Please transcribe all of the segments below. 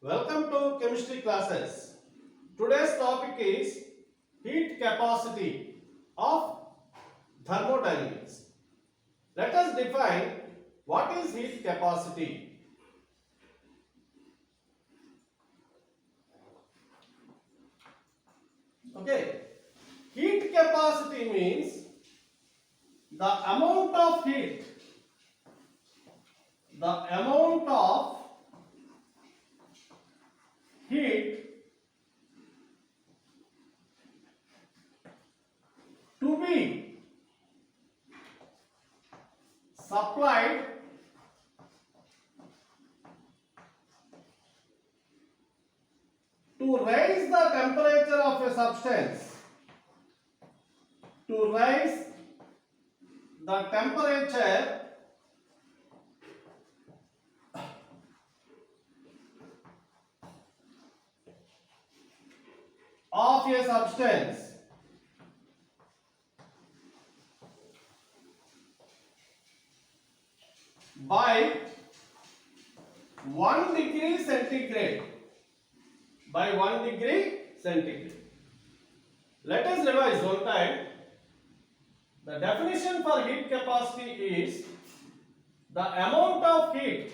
Welcome to chemistry classes. Today's topic is heat capacity of thermodynamics. Let us define what is heat capacity. Okay, heat capacity means the amount of heat to be supplied to raise the temperature of a substance, to raise the temperature of a substance by 1 degree centigrade. By 1 degree centigrade. Let us revise one time. The definition for heat capacity is the amount of heat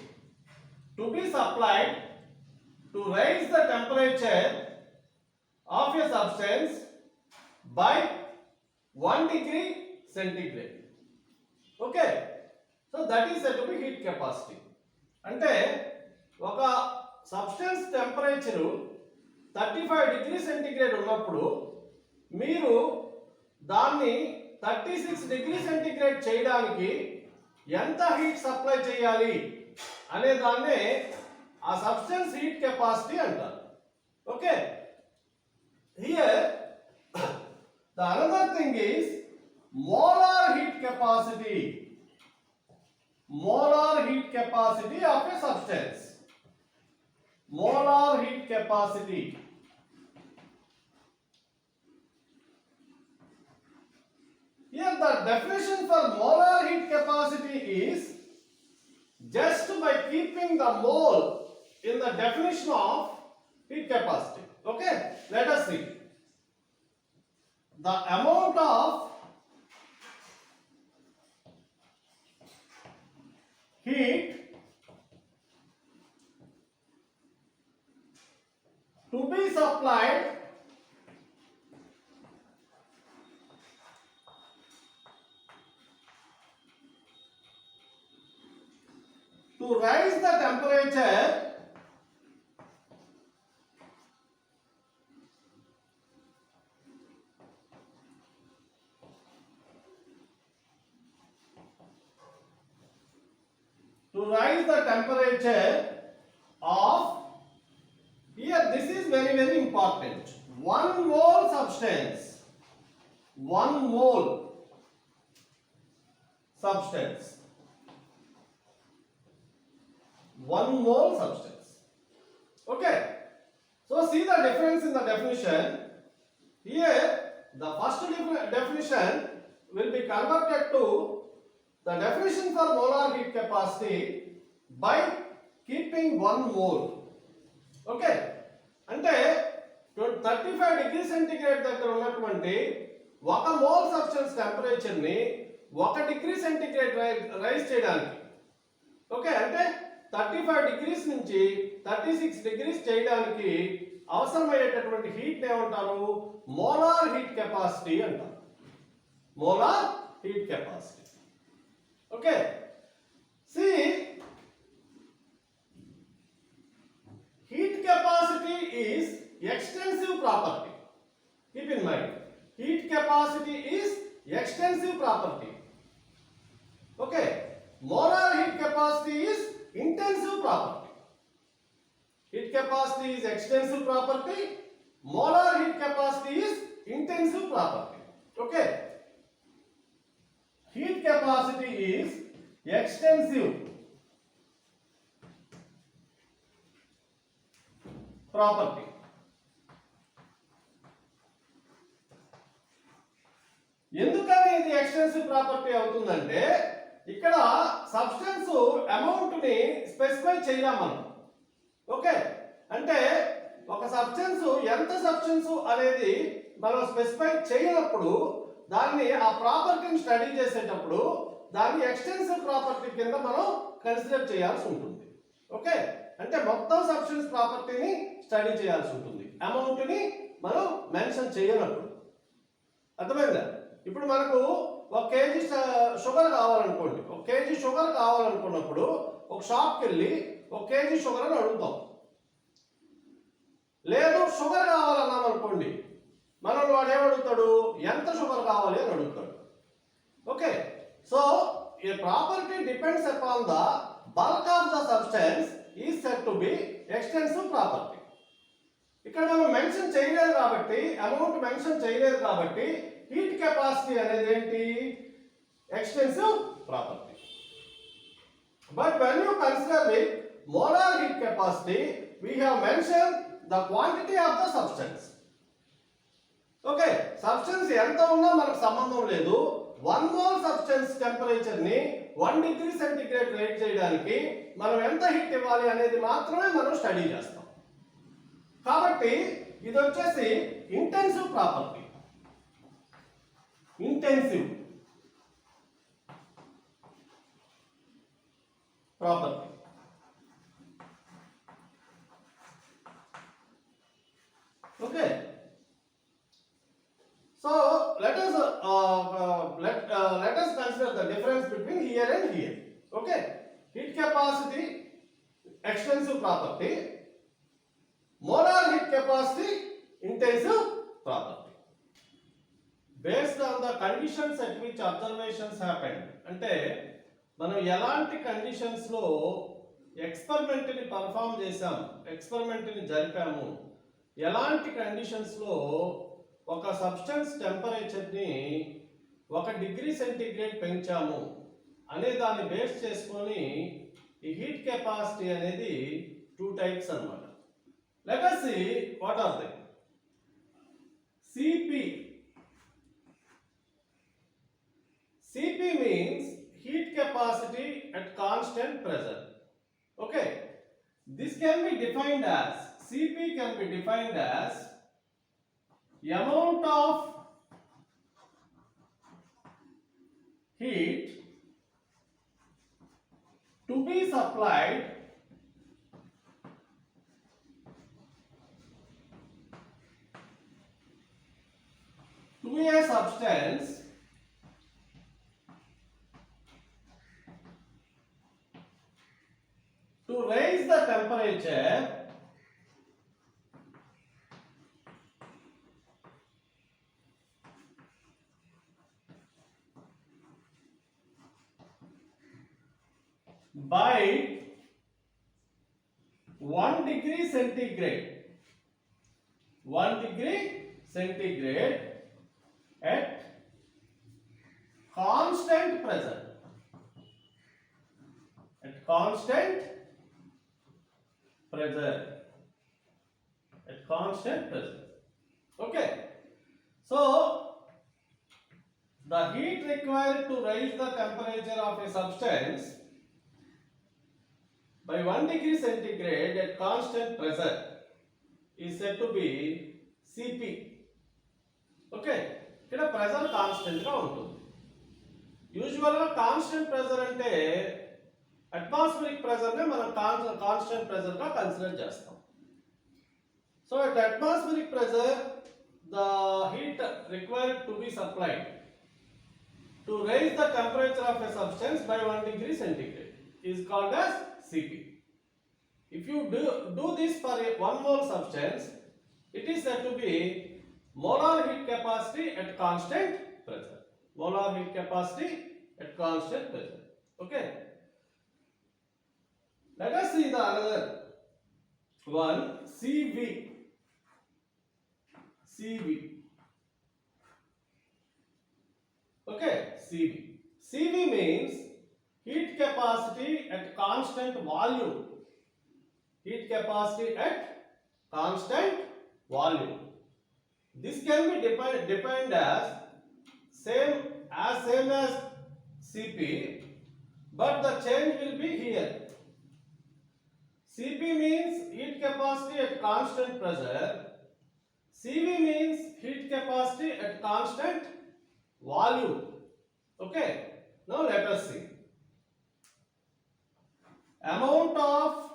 to be supplied to raise the temperature of a substance by 1 degree centigrade. Okay. So that is said to be heat capacity. అంటే ఒక substance temperature 35 degree centigrade ఉన్నప్పుడు మీరు దాన్ని 36 degree centigrade చేయడానికి ఎంత heat supply చేయాలి అనే దాన్నే ఆ సబ్స్టెన్స్ హీట్ కెపాసిటీ అంటారు. Okay, here the another thing is molar heat capacity. Molar heat capacity of a substance. Molar heat capacity. Here the definition for molar heat capacity is just by keeping the mole in the definition of heat capacity. Okay, let us see. The amount of heat to be supplied to raise the temperature of, here this is very important, 1 mole substance. 1 mole substance. 1 mole substance. Okay, so see the difference in the definition. Here the first definition will be converted to the definition for molar heat capacity by keeping 1 mole. Okay, అంటే 35 degree centigrade దగ్గర ఉన్నటువంటి 1 mole substance temperature ని 1 degree centigrade rise చేయడానికి, okay, అంటే 35 degrees నుంచి 36 degrees చేయడానికి అవసరమయ్యేటటువంటి heat ఏమంటారు? Molar heat capacity అంటారు. Molar heat capacity. Okay, see, heat capacity is extensive property. Keep in mind, heat capacity is extensive property. Okay, molar heat capacity is intensive property. Heat capacity is extensive property, molar heat capacity is intensive property. Okay, heat capacity is extensive property. ఎందుకని ఇది extensive property అవుతుందంటే ఇక్కడ substance amount ని specify చేయలేం మనం. Okay, అంటే ఎంత substance అనేది మనం స్పెసిఫై చేయనప్పుడు దాన్ని ఆ ప్రాపర్టీని స్టడీ చేసేటప్పుడు దాన్ని ఎక్స్టెన్సివ్ ప్రాపర్టీ కింద మనం కన్సిడర్ చేయాల్సి ఉంటుంది. ఓకే, అంటే మొత్తం సబ్స్టెన్స్ ప్రాపర్టీని స్టడీ చేయాల్సి ఉంటుంది, అమౌంట్ని మనం మెన్షన్ చేయనప్పుడు. అర్థమైందా? ఇప్పుడు మనకు 1 kg షుగర్ కావాలనుకోండి, 1 kg షుగర్ కావాలనుకున్నప్పుడు ఒక షాప్కి వెళ్ళి 1 kg షుగర్ అని అడుగుతాం. లేదు షుగర్ కావాలన్నాం అనుకోండి, మనం వాడు ఏమడుగుతాడు, ఎంత షుగర్ కావాలి అని అడుగుతాడు. Okay, so A property depends upon the bulk of the substance is said to be extensive property. ఇక్కడ మనం మెన్షన్ చేయలేదు కాబట్టి, అమౌంట్ మెన్షన్ చేయలేదు కాబట్టి హీట్ కెపాసిటీ అనేది ఏంటి, extensive property. But when you consider with molar heat capacity we have mention the quantity of the substance. Okay, substance ఎంత ఉన్నా మనకు సంబంధం లేదు. 1 మోల్ సబ్స్టెన్స్ టెంపరేచర్ ని 1 డిగ్రీ సెంటిగ్రేడ్ రేట్ చేయడానికి మనం ఎంత హీట్ ఇవ్వాలి అనేది మాత్రమే మనం స్టడీ చేస్తాం. కాబట్టి ఇది వచ్చేసి intensive property. Intensive property. Okay, so let us consider the difference between here and here. Okay, heat capacity extensive property, molar heat capacity intensive property. Based on the conditions at which observations happened, అంటే మనం ఎలాంటి conditions లో experiment ని perform చేసాం, experiment ని జరిపాము, ఎలాంటి conditions లో ఒక సబ్స్టెన్స్ టెంపరేచర్ని 1 డిగ్రీ సెంటిగ్రేడ్ పెంచాము అనే దాన్ని బేస్ చేసుకొని ఈ హీట్ కెపాసిటీ అనేది 2 టైప్స్ అన్నమాట. Let us see what are they. CP. CP means heat capacity at constant pressure. Okay, this can be defined as, CP can be defined as amount of heat to be supplied to a substance to raise the temperature by 1 degree centigrade. 1 degree centigrade at constant pressure. At constant pressure. At constant pressure. Okay. So the heat required to raise the temperature of a substance by 1 degree centigrade at constant pressure is said to be CP. Okay, ఇక్కడ pressure constant గా ఉంటుంది. Usual గా constant pressure అంటే atmospheric pressure నే మనం constant pressure గా consider చేస్తాం. So at atmospheric pressure the heat required to be supplied to raise the temperature of a substance by 1 degree centigrade is called as CP. If you do this for a 1 mole substance, it is said to be molar heat capacity at constant pressure. Molar heat capacity at constant pressure. Okay. Let us see the another one, CV. CV. Okay, CV. CV means heat capacity at constant volume. Heat capacity at constant volume. This can be defined as same as CP, but the change will be here. CP means heat capacity at constant pressure. CV means heat capacity at constant volume. Okay. Now let us see. Amount of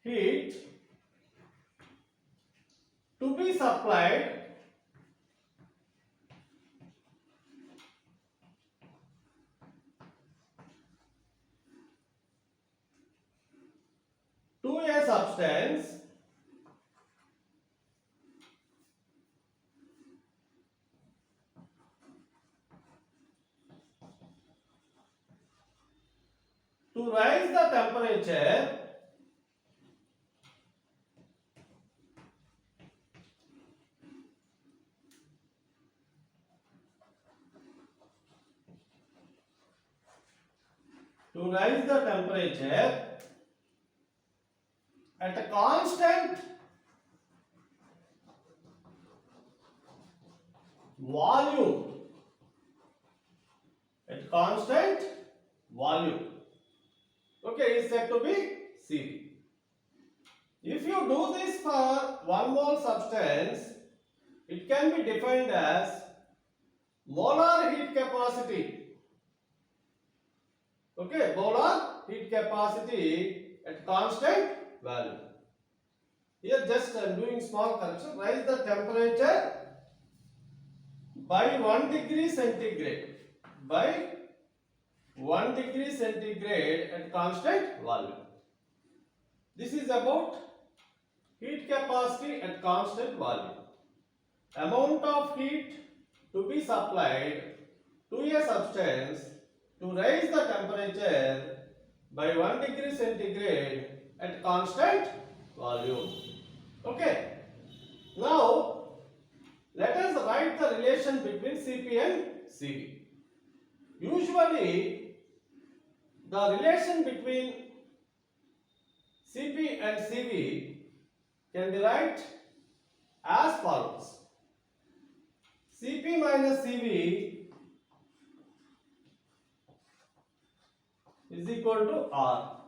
heat to be supplied to a substance to raise the temperature at a constant volume. At constant volume. Okay, is said to be CV. If you do this for 1 mole substance, it can be defined as molar heat capacity. Okay, molar heat capacity at constant value. Here just I am doing small correction. Raise the temperature by 1 degree centigrade. By 1 degree centigrade at constant volume. This is about heat capacity at constant volume. Amount of heat to be supplied to a substance to raise the temperature by 1 degree centigrade at constant volume. Okay. Now let us write the relation between Cp and Cv. Usually the relation between Cp and Cv can be write as follows. Cp minus Cv is equal to R.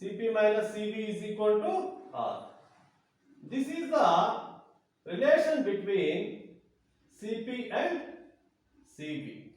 Cp minus Cv is equal to R. This is the relation between Cp and Cv.